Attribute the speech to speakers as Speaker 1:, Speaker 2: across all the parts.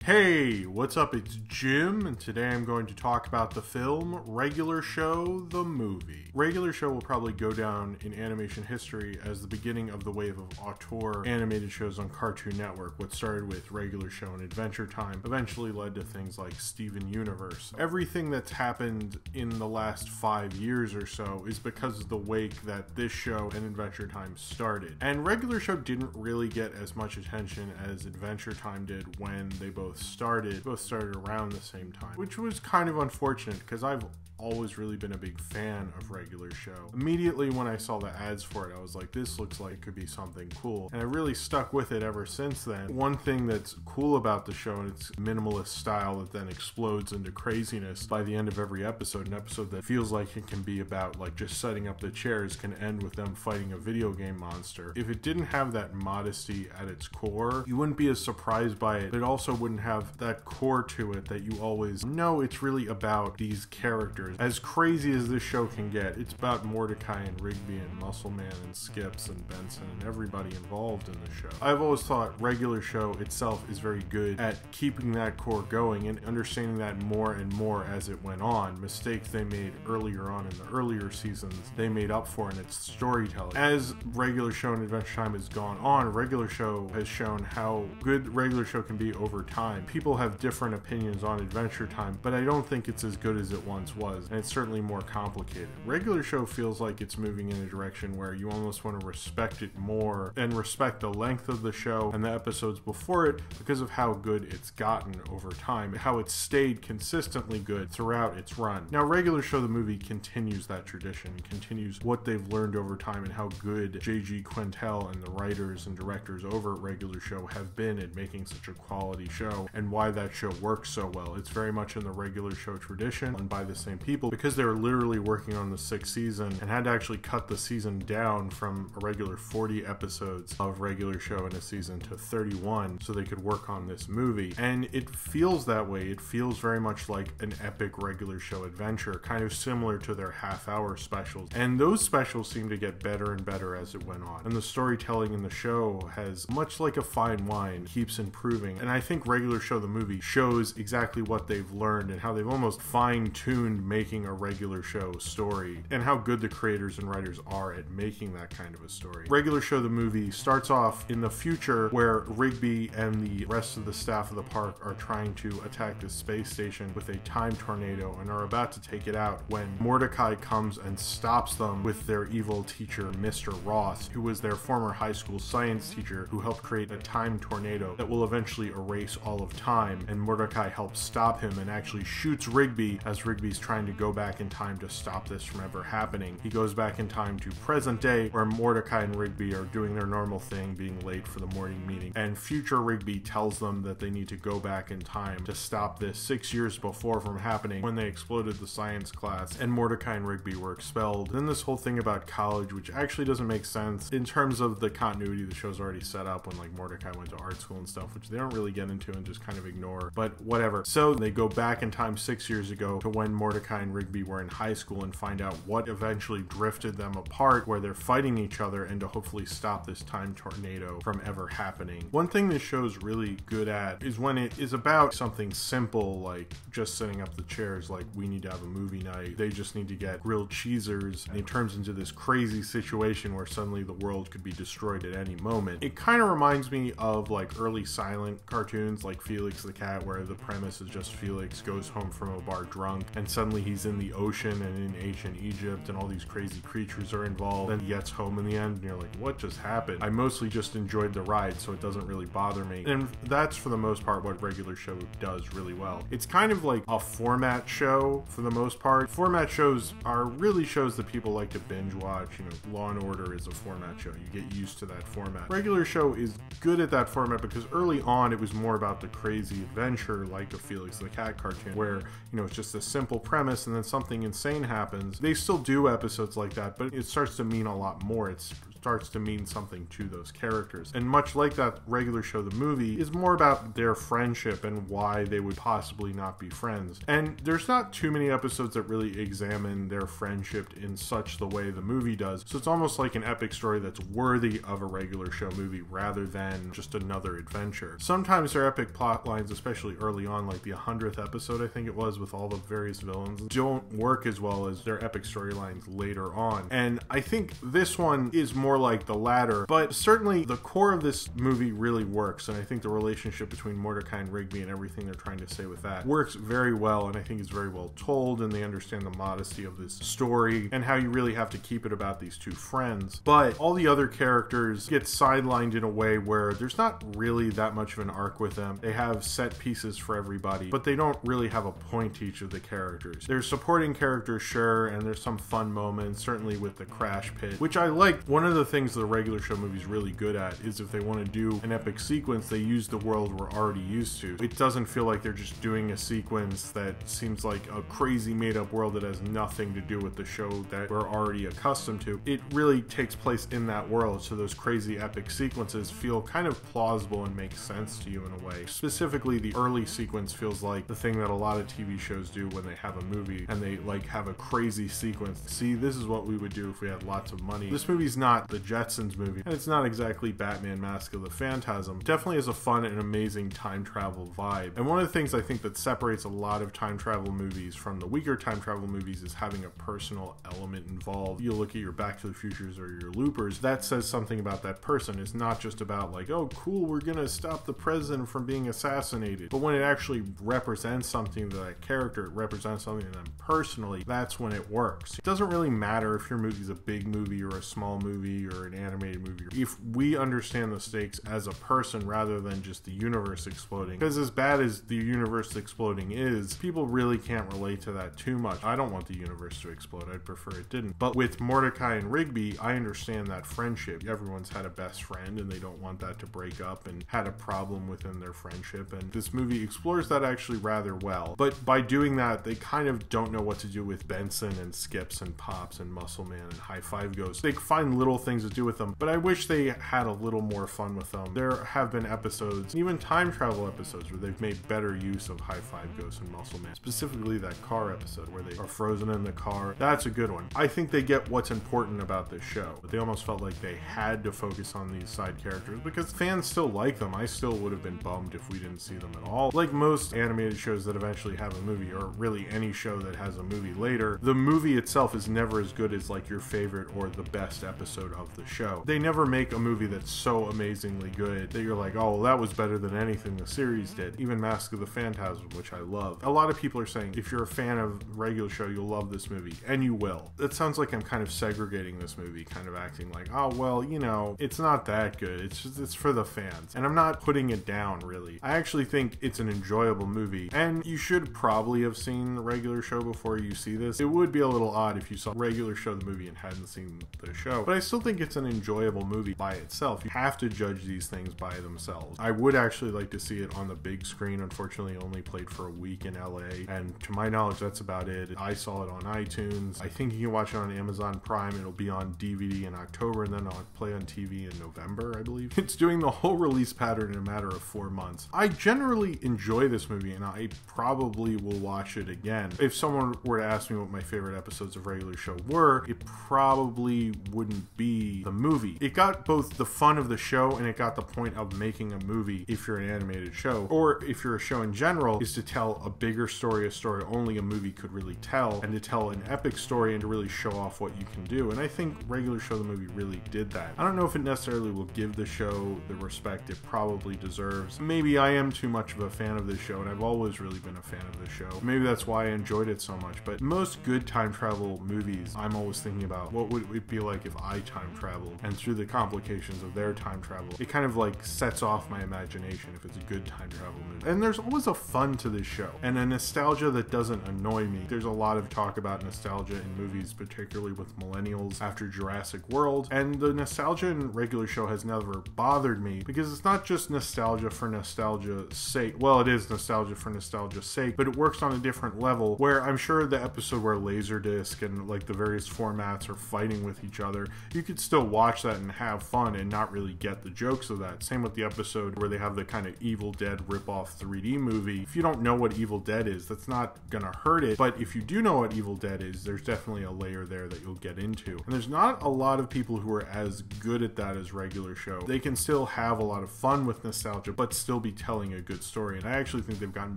Speaker 1: Hey, what's up? It's Jim, and today I'm going to talk about the film Regular Show, the movie. Regular Show will probably go down in animation history as the beginning of the wave of auteur animated shows on Cartoon Network. What started with Regular Show and Adventure Time eventually led to things like Steven Universe. Everything that's happened in the last 5 years or so is because of the wake that this show and Adventure Time started. And Regular Show didn't really get as much attention as Adventure Time did when they both started around the same time, which was kind of unfortunate because I've always really been a big fan of Regular Show. Immediately when I saw the ads for it, I was like, this looks like it could be something cool. And I really stuck with it ever since then. One thing that's cool about the show and its minimalist style that then explodes into craziness by the end of every episode, an episode that feels like it can be about like just setting up the chairs can end with them fighting a video game monster. If it didn't have that modesty at its core, you wouldn't be as surprised by it, but it also wouldn't have that core to it that you always know it's really about these characters. As crazy as this show can get, it's about Mordecai and Rigby and Muscleman and Skips and Benson and everybody involved in the show. I've always thought Regular Show itself is very good at keeping that core going and understanding that more and more as it went on. Mistakes they made earlier on in the earlier seasons, they made up for in its storytelling. As Regular Show and Adventure Time has gone on, Regular Show has shown how good Regular Show can be over time. People have different opinions on Adventure Time, but I don't think it's as good as it once was. And it's certainly more complicated. Regular Show feels like it's moving in a direction where you almost want to respect it more and respect the length of the show and the episodes before it because of how good it's gotten over time, how it's stayed consistently good throughout its run. Now, Regular Show the movie continues that tradition, continues what they've learned over time and how good J.G. Quintel and the writers and directors over at Regular Show have been at making such a quality show and why that show works so well. It's very much in the Regular Show tradition and by the same people because they were literally working on the 6th season and had to actually cut the season down from a regular 40 episodes of Regular Show in a season to 31 so they could work on this movie. And it feels that way. It feels very much like an epic Regular Show adventure, kind of similar to their half-hour specials. And those specials seem to get better and better as it went on. And the storytelling in the show has, much like a fine wine, keeps improving. And I think Regular Show the movie shows exactly what they've learned and how they've almost fine-tuned making a Regular Show story and how good the creators and writers are at making that kind of a story. Regular Show the movie starts off in the future where Rigby and the rest of the staff of the park are trying to attack the space station with a time tornado and are about to take it out when Mordecai comes and stops them with their evil teacher, Mr. Ross, who was their former high school science teacher who helped create a time tornado that will eventually erase all of time, and Mordecai helps stop him and actually shoots Rigby as Rigby's trying to go back in time to stop this from ever happening. He goes back in time to present day where Mordecai and Rigby are doing their normal thing, being late for the morning meeting, and future Rigby tells them that they need to go back in time to stop this 6 years before from happening when they exploded the science class and Mordecai and Rigby were expelled. Then this whole thing about college, which actually doesn't make sense in terms of the continuity the show's already set up when like Mordecai went to art school and stuff, which they don't really get into and just kind of ignore, but whatever. So they go back in time 6 years ago to when Mordecai and Rigby were in high school and find out what eventually drifted them apart, where they're fighting each other, and to hopefully stop this time tornado from ever happening. One thing this show's really good at is when it is about something simple like just setting up the chairs, like we need to have a movie night, they just need to get grilled cheesers, and it turns into this crazy situation where suddenly the world could be destroyed at any moment. It kind of reminds me of like early silent cartoons like Felix the Cat, where the premise is just Felix goes home from a bar drunk and suddenly he's in the ocean and in ancient Egypt and all these crazy creatures are involved, and he gets home in the end and you're like, what just happened? I mostly just enjoyed the ride, so it doesn't really bother me. And that's for the most part what Regular Show does really well. It's kind of like a format show for the most part. Format shows are really shows that people like to binge watch. You know, Law and Order is a format show. You get used to that format. Regular Show is good at that format because early on it was more about the crazy adventure like a Felix the Cat cartoon where, you know, it's just a simple premise and then something insane happens. They still do episodes like that, but it starts to mean a lot more. It's starts to mean something to those characters. And much like that regular show, the movie is more about their friendship and why they would possibly not be friends. And there's not too many episodes that really examine their friendship in such the way the movie does. So it's almost like an epic story that's worthy of a regular show movie rather than just another adventure. Sometimes their epic plot lines, especially early on, like the 100th episode I think it was, with all the various villains, don't work as well as their epic storylines later on. And I think this one is more like the latter, but certainly the core of this movie really works, and I think the relationship between Mordecai and Rigby and everything they're trying to say with that works very well, and I think it's very well told, and they understand the modesty of this story and how you really have to keep it about these two friends. But all the other characters get sidelined in a way where there's not really that much of an arc with them. They have set pieces for everybody, but they don't really have a point to each of the characters. There's supporting characters, sure, and there's some fun moments, certainly with the crash pit, which I like. One of the things the regular show movie's really good at is if they want to do an epic sequence, they use the world we're already used to. It doesn't feel like they're just doing a sequence that seems like a crazy made-up world that has nothing to do with the show that we're already accustomed to. It really takes place in that world, so those crazy epic sequences feel kind of plausible and make sense to you in a way. Specifically, the early sequence feels like the thing that a lot of TV shows do when they have a movie and they like have a crazy sequence. See, this is what we would do if we had lots of money. This movie's not the Jetsons movie, and it's not exactly Batman Mask of the Phantasm. It definitely has a fun and amazing time travel vibe. And one of the things I think that separates a lot of time travel movies from the weaker time travel movies is having a personal element involved. You look at your Back to the Futures or your Loopers, that says something about that person. It's not just about like, oh cool, we're gonna stop the president from being assassinated. But when it actually represents something to that character, it represents something to them personally, that's when it works. It doesn't really matter if your movie's a big movie or a small movie or an animated movie. If we understand the stakes as a person rather than just the universe exploding, because as bad as the universe exploding is, people really can't relate to that too much. I don't want the universe to explode. I'd prefer it didn't. But with Mordecai and Rigby, I understand that friendship. Everyone's had a best friend and they don't want that to break up and had a problem within their friendship, and this movie explores that actually rather well. But by doing that, they kind of don't know what to do with Benson and Skips and Pops and Muscle Man and High Five Ghost. They find little things to do with them, but I wish they had a little more fun with them. There have been episodes, even time travel episodes, where they've made better use of High Five Ghost and Muscle Man. Specifically that car episode where they are frozen in the car. That's a good one. I think they get what's important about this show, but they almost felt like they had to focus on these side characters because fans still like them. I still would have been bummed if we didn't see them at all. Like most animated shows that eventually have a movie, or really any show that has a movie later, the movie itself is never as good as like your favorite or the best episode of the show. They never make a movie that's so amazingly good that you're like, oh, well, that was better than anything the series did. Even Mask of the Phantasm, which I love. A lot of people are saying if you're a fan of regular show, you'll love this movie, and you will. It sounds like I'm kind of segregating this movie, kind of acting like, oh, well, you know, it's not that good. It's just, it's for the fans. And I'm not putting it down, really. I actually think it's an enjoyable movie, and you should probably have seen the regular show before you see this. It would be a little odd if you saw regular show the movie and hadn't seen the show, but I still think it's an enjoyable movie by itself. You have to judge these things by themselves. I would actually like to see it on the big screen. Unfortunately, it only played for a week in LA, and to my knowledge, that's about it. I saw it on iTunes. I think you can watch it on Amazon Prime. It'll be on DVD in October, and then I'll play on TV in November, I believe. It's doing the whole release pattern in a matter of 4 months. I generally enjoy this movie, and I probably will watch it again. If someone were to ask me what my favorite episodes of regular show were, it probably wouldn't be the movie. It got both the fun of the show and it got the point of making a movie if you're an animated show, or if you're a show in general, is to tell a bigger story, a story only a movie could really tell, and to tell an epic story and to really show off what you can do. And I think regular show the movie really did that. I don't know if it necessarily will give the show the respect it probably deserves. Maybe I am too much of a fan of this show, and I've always really been a fan of this show. Maybe that's why I enjoyed it so much. But most good time travel movies, I'm always thinking about what would it be like if I time traveled, and through the complications of their time travel, it kind of like sets off my imagination if it's a good time travel movie. And there's always a fun to this show, and a nostalgia that doesn't annoy me. There's a lot of talk about nostalgia in movies, particularly with millennials after Jurassic World, and the nostalgia in regular show has never bothered me because it's not just nostalgia for nostalgia's sake. Well, it is nostalgia for nostalgia's sake, but it works on a different level, where I'm sure the episode where Laserdisc and like the various formats are fighting with each other, you could could still watch that and have fun and not really get the jokes of that. Same with the episode where they have the kind of Evil Dead rip-off 3D movie. If you don't know what Evil Dead is, that's not gonna hurt it, but if you do know what Evil Dead is, there's definitely a layer there that you'll get into. And there's not a lot of people who are as good at that as regular show. They can still have a lot of fun with nostalgia, but still be telling a good story, and I actually think they've gotten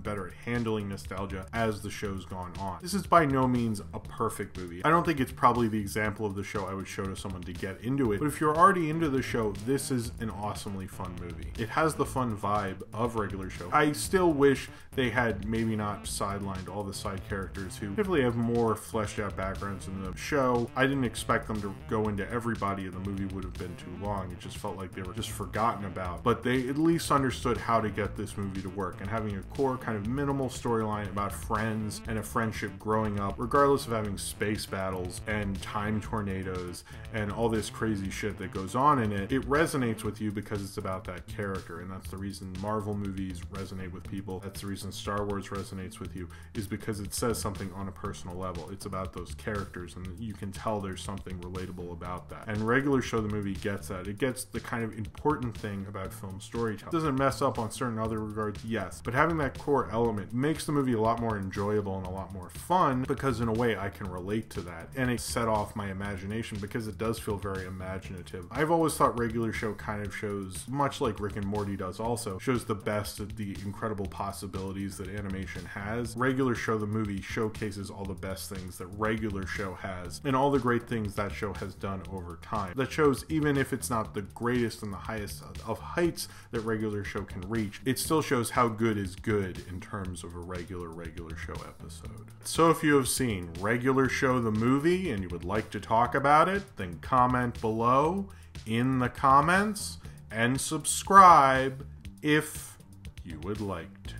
Speaker 1: better at handling nostalgia as the show's gone on. This is by no means a perfect movie. I don't think it's probably the example of the show I would show to someone to get into it, but if you're already into the show, this is an awesomely fun movie. It has the fun vibe of regular show. I still wish they had maybe not sidelined all the side characters who definitely have more fleshed out backgrounds in the show. I didn't expect them to go into everybody, and the movie would have been too long. It just felt like they were just forgotten about, but they at least understood how to get this movie to work, and having a core kind of minimal storyline about friends and a friendship growing up, regardless of having space battles and time tornadoes and all this crazy shit that goes on in it, it resonates with you because it's about that character. And that's the reason Marvel movies resonate with people. That's the reason Star Wars resonates with you, is because it says something on a personal level. It's about those characters, and you can tell there's something relatable about that. And regular show, the movie gets that. It gets the kind of important thing about film storytelling. It doesn't mess up on certain other regards, yes, but having that core element makes the movie a lot more enjoyable and a lot more fun, because in a way I can relate to that, and it set off my imagination because it does feel very imaginative. I've always thought regular show kind of shows, much like Rick and Morty does also, shows the best of the incredible possibilities that animation has. Regular show, the movie, showcases all the best things that regular show has and all the great things that show has done over time. That shows, even if it's not the greatest and the highest of heights that regular show can reach, it still shows how good is good in terms of a regular show episode. So if you have seen regular show, the movie, and you would like to talk about it, then comment below in the comments and subscribe if you would like to.